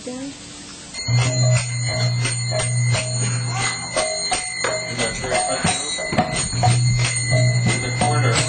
again? In the corner.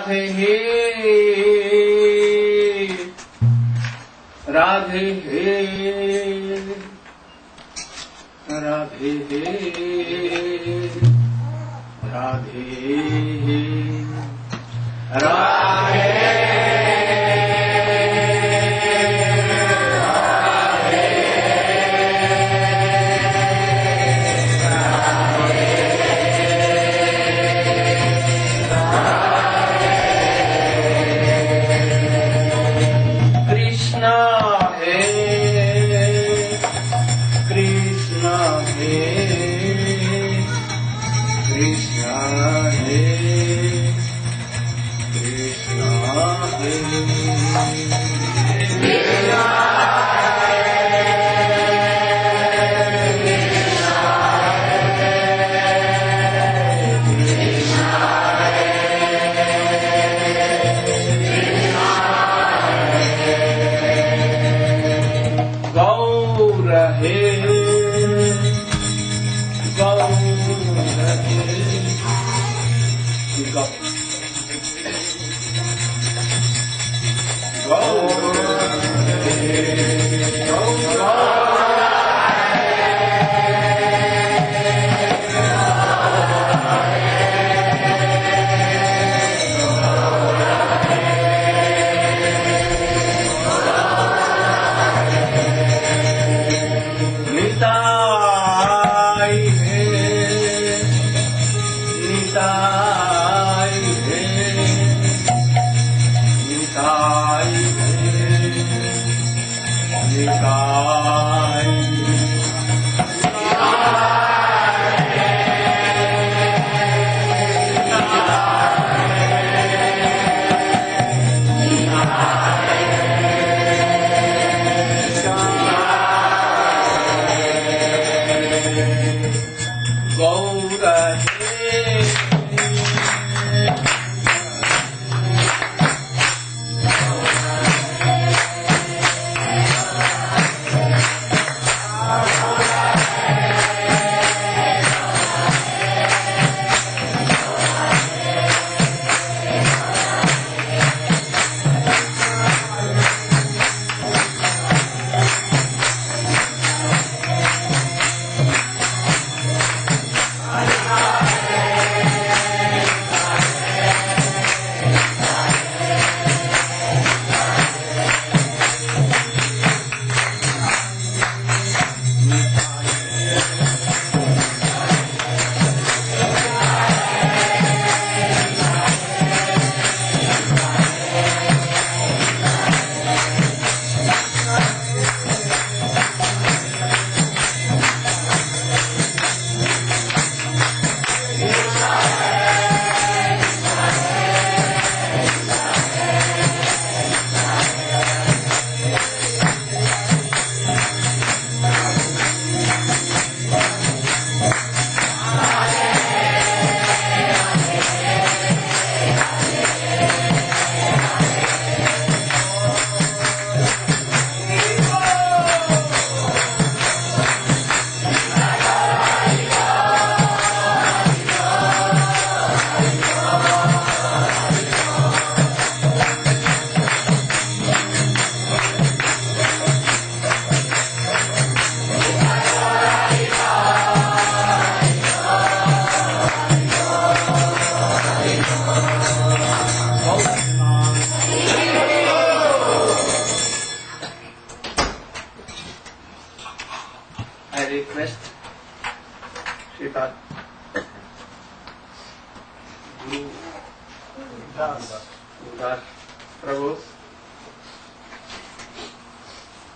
Radhe Radhe Radhe Radhe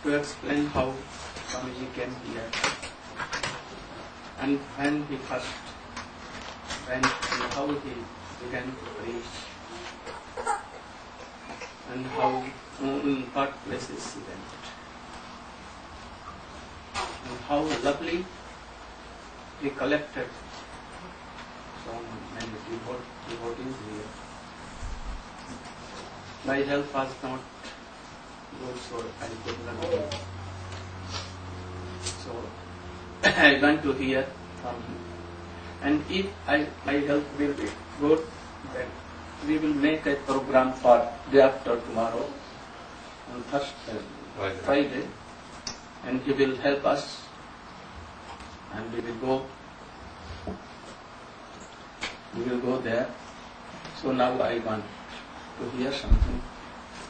to explain how Swamiji came here and when he first went and how he began to preach and how in what places he went and how lovely he collected so many devotees here. My health was not good, so I could not go. So I went to hear from him. And if my health will be good, then we will make a program for day after tomorrow, on Friday, and he will help us, and we will go there. So now I want to hear something,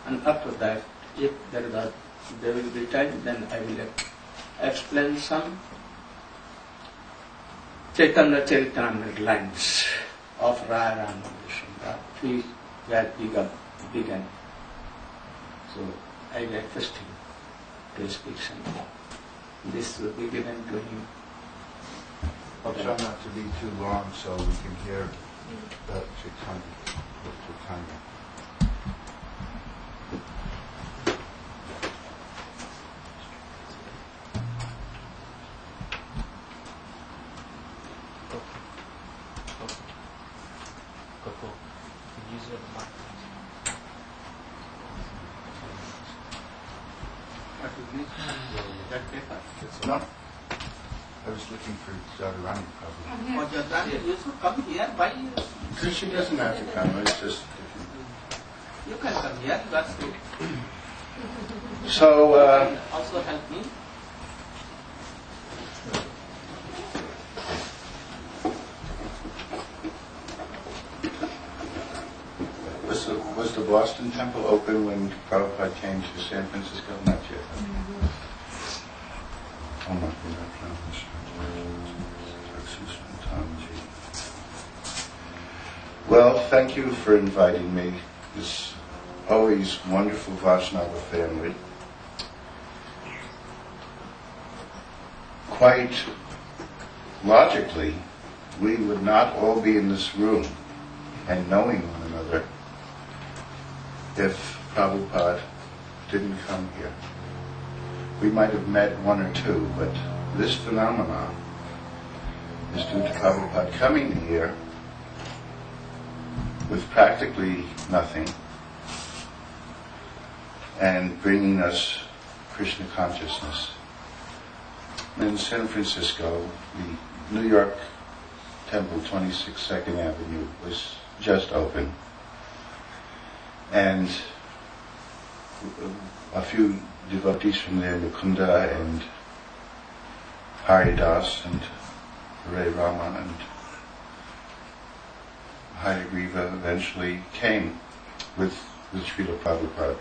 and after that, if there will be time, then I will explain some Chaitanya Charitamrita lines of Narayana, three that began. So I request him to speak something. This will be given to him. I'll try not to be too long so we can hear the Chaitanya. No. I was looking for Radharani probably. Oh, Jadani, you should come here. Why you? Because she doesn't have to come, it's just... You can come here, that's it. So, You can also help me. was the Boston Temple open when Prabhupada came to San Francisco? Not yet. Oh, not Well, thank you for inviting me. This always wonderful Vaishnava family. Quite logically, we would not all be in this room and knowing one another if Prabhupada didn't come here. We might have met one or two, but this phenomenon is due to Prabhupada coming here with practically nothing and bringing us Krishna consciousness. In San Francisco, the New York Temple, 26 2nd Avenue, was just open. And a few devotees from there, Mukunda and Haridas and Hare Rama and Hayagriva eventually came with Srila Prabhupada.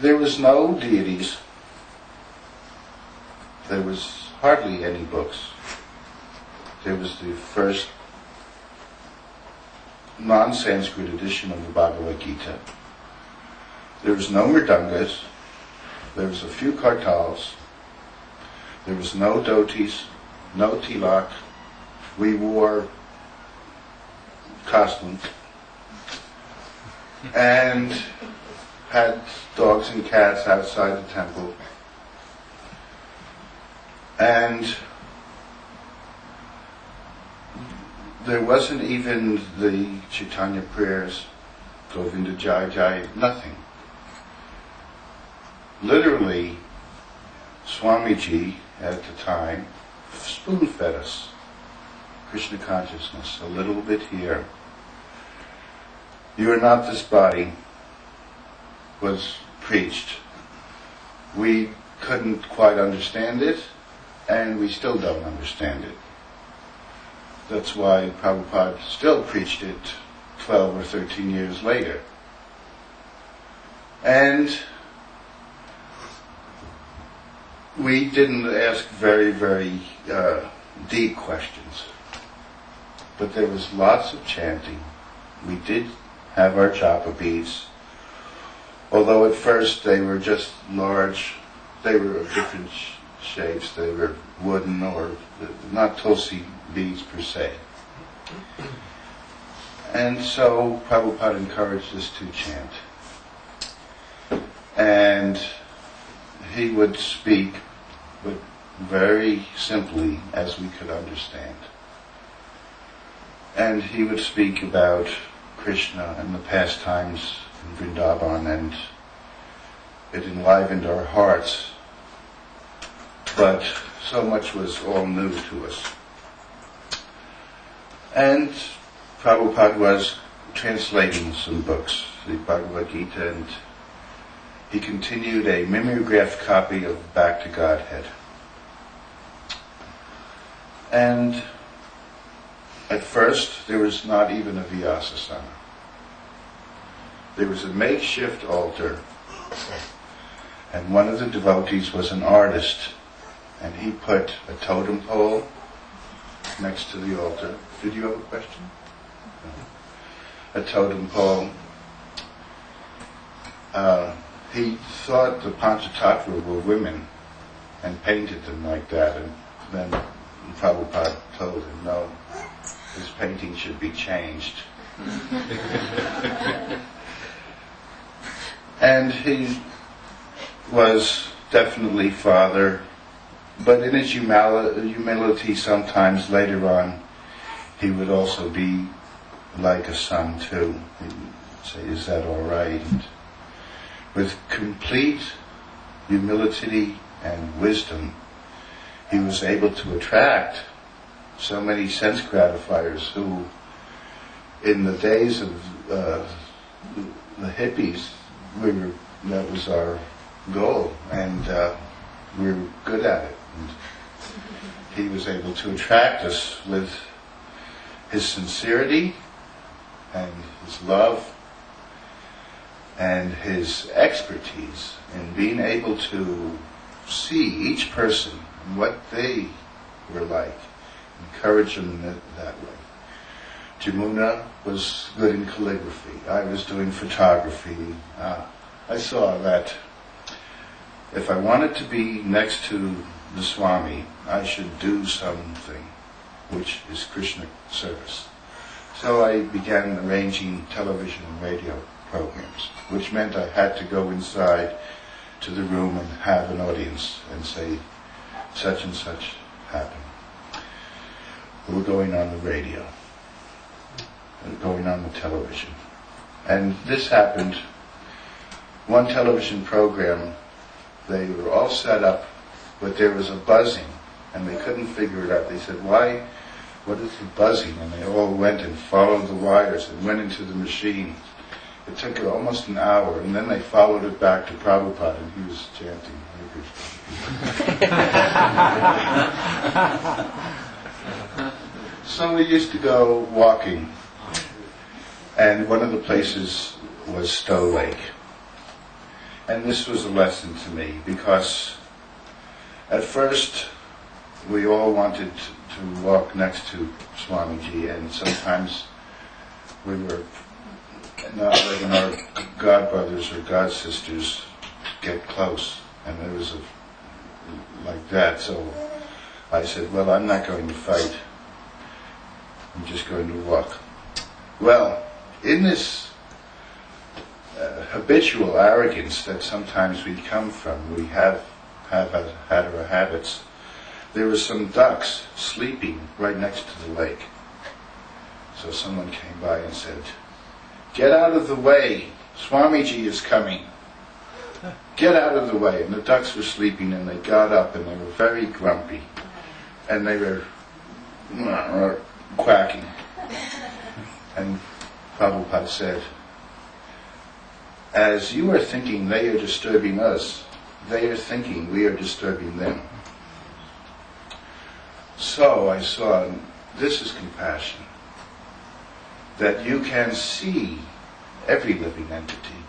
There was no deities. There was hardly any books. There was the first non-Sanskrit edition of the Bhagavad Gita. There was no mridangas. There was a few kartals. There was no dhotis, no tilak. We wore costumes and had dogs and cats outside the temple. And there wasn't even the Chaitanya prayers, Govinda Jai Jai, nothing. Literally, Swamiji at the time spoon-fed us Krishna consciousness, a little bit here. You are not this body, was preached. We couldn't quite understand it, and we still don't understand it. That's why Prabhupada still preached it 12 or 13 years later. And we didn't ask very, very deep questions. But there was lots of chanting. We did have our japa beads, although at first they were just large, they were of different shapes, they were wooden or not tulsi beads per se. And so Prabhupada encouraged us to chant. And he would speak, but very simply as we could understand. And he would speak about Krishna and the pastimes in Vrindavan, and it enlivened our hearts. But so much was all new to us. And Prabhupada was translating some books, the Bhagavad Gita, and he continued a mimeographed copy of Back to Godhead. And at first, there was not even a Vyasasana. There was a makeshift altar, and one of the devotees was an artist, and he put a totem pole next to the altar. Did you have a question? No. A totem pole. He thought the Panchatattva were women and painted them like that, and then Prabhupada told him, no, his painting should be changed. And he was definitely father, but in his humility sometimes later on, he would also be like a son too. He'd say, is that all right? And with complete humility and wisdom, he was able to attract so many sense gratifiers who, in the days of the hippies, that was our goal, and we were good at it. And he was able to attract us with his sincerity and his love and his expertise in being able to see each person and what they were like, encourage them that way. Jamuna was good in calligraphy. I was doing photography. I saw that if I wanted to be next to the Swami, I should do something which is Krishna service. So I began arranging television and radio programs, which meant I had to go inside to the room and have an audience and say, such and such happened. We're going on the radio, and going on the television. And this happened, one television program, they were all set up, but there was a buzzing, and they couldn't figure it out. They said, why? What is the buzzing? And they all went and followed the wires and went into the machine. It took almost an hour, and then they followed it back to Prabhupada, and he was chanting, Hare Krishna. So we used to go walking, and one of the places was Stowe Lake. And this was a lesson to me, because at first we all wanted to walk next to Swamiji, and sometimes we were not letting our godbrothers or godsisters get close, and it was like that. So I said, well, I'm not going to fight. I'm just going to walk. Well, in this habitual arrogance that sometimes we come from, we have had our habits, there were some ducks sleeping right next to the lake. So someone came by and said, get out of the way, Swamiji is coming. Get out of the way. And the ducks were sleeping, and they got up, and they were very grumpy. And they were quacking. And Prabhupada said, as you are thinking they are disturbing us, they are thinking we are disturbing them. So I saw, this is compassion, that you can see every living entity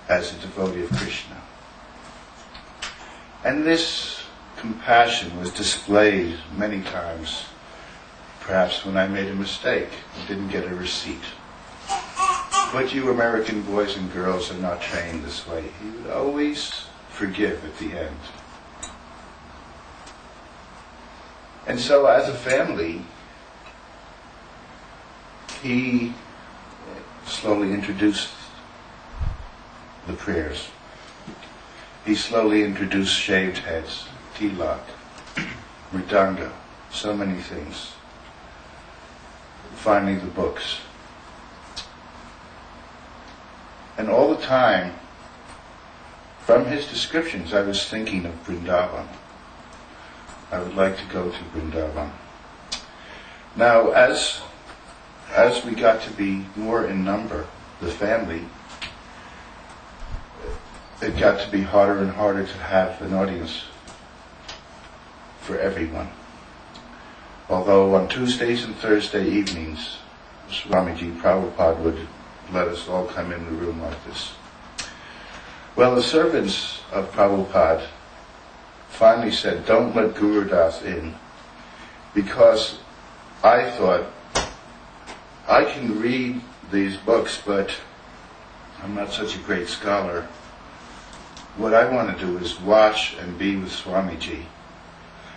as a devotee of Krishna. And this compassion was displayed many times, perhaps when I made a mistake and didn't get a receipt. But you American boys and girls are not trained this way. He would always forgive at the end. And so as a family, he slowly introduced the prayers. He slowly introduced shaved heads, tilak, mridanga, so many things. Finally the books. And all the time, from his descriptions, I was thinking of Vrindavan. I would like to go to Vrindavan. Now, as as we got to be more in number, the family, it got to be harder and harder to have an audience for everyone. Although on Tuesdays and Thursday evenings, Swamiji Prabhupada would let us all come in the room like this. Well, the servants of Prabhupada finally said, don't let Guru Das in, because I thought, I can read these books, but I'm not such a great scholar. What I want to do is watch and be with Swamiji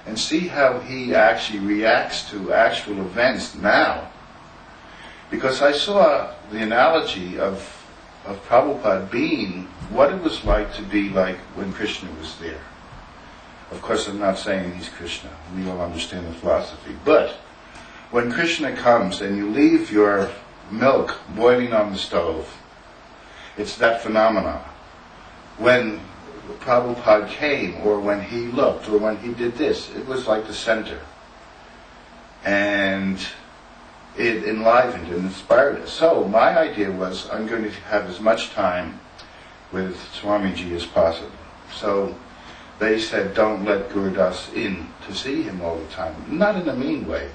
and see how he actually reacts to actual events now. Because I saw the analogy of Prabhupada being what it was like to be like when Krishna was there. Of course, I'm not saying he's Krishna. We all understand the philosophy. But when Krishna comes and you leave your milk boiling on the stove, it's that phenomenon. When Prabhupada came, or when he looked, or when he did this, it was like the center. And it enlivened and inspired us. So my idea was, I'm going to have as much time with Swamiji as possible. So they said, don't let Guru Das in to see him all the time. Not in a mean way,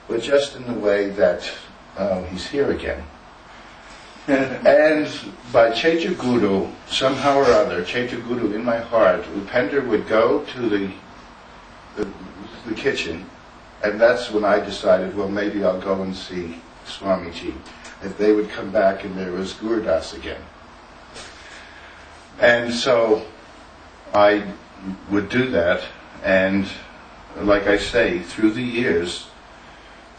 but just in the way that he's here again. And by Chaitya Guru, somehow or other, Chaitya Guru in my heart, Upender would go to the kitchen, and that's when I decided, well, maybe I'll go and see Swamiji. If they would come back and there was Guru Das again. And so I would do that, and like I say, through the years,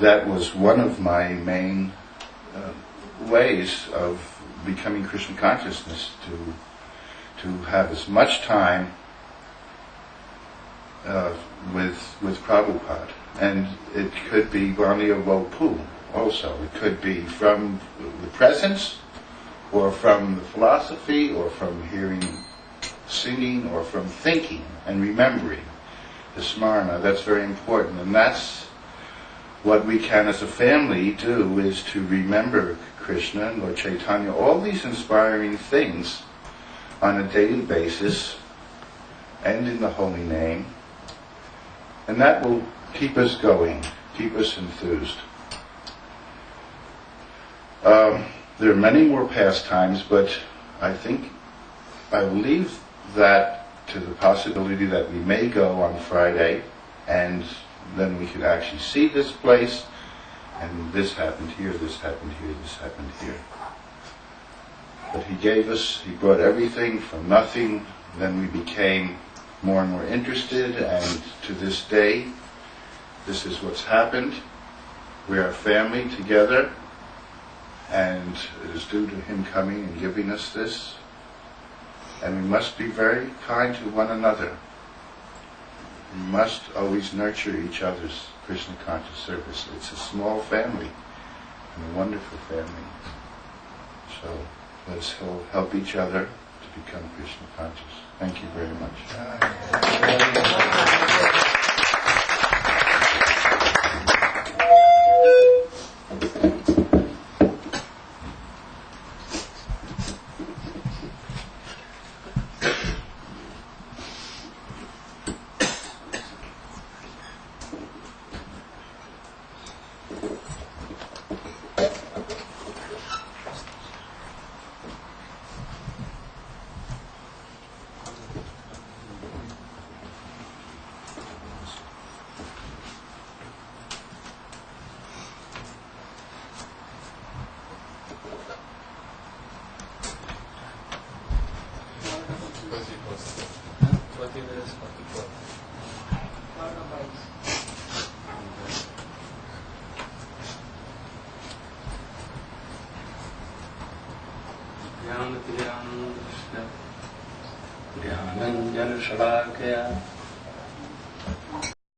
that was one of my main ways of becoming Krishna consciousness, to have as much time with Prabhupada. And it could be Vanya Vopu also. It could be from the presence, or from the philosophy, or from hearing singing, or from thinking and remembering the smarana. That's very important, and that's what we can as a family do, is to remember Krishna and Lord Chaitanya, all these inspiring things on a daily basis and in the holy name, and that will keep us going, keep us enthused. There are many more pastimes, but I will leave that to the possibility that we may go on Friday, and then we could actually see this place, and this happened here, this happened here, this happened here. But he brought everything from nothing, then we became more and more interested, and to this day, this is what's happened. We are a family together, and it is due to him coming and giving us this. And we must be very kind to one another. We must always nurture each other's Krishna conscious service. It's a small family, and a wonderful family. So let's all help each other to become Krishna conscious. Thank you very much. Jnana Shalakhya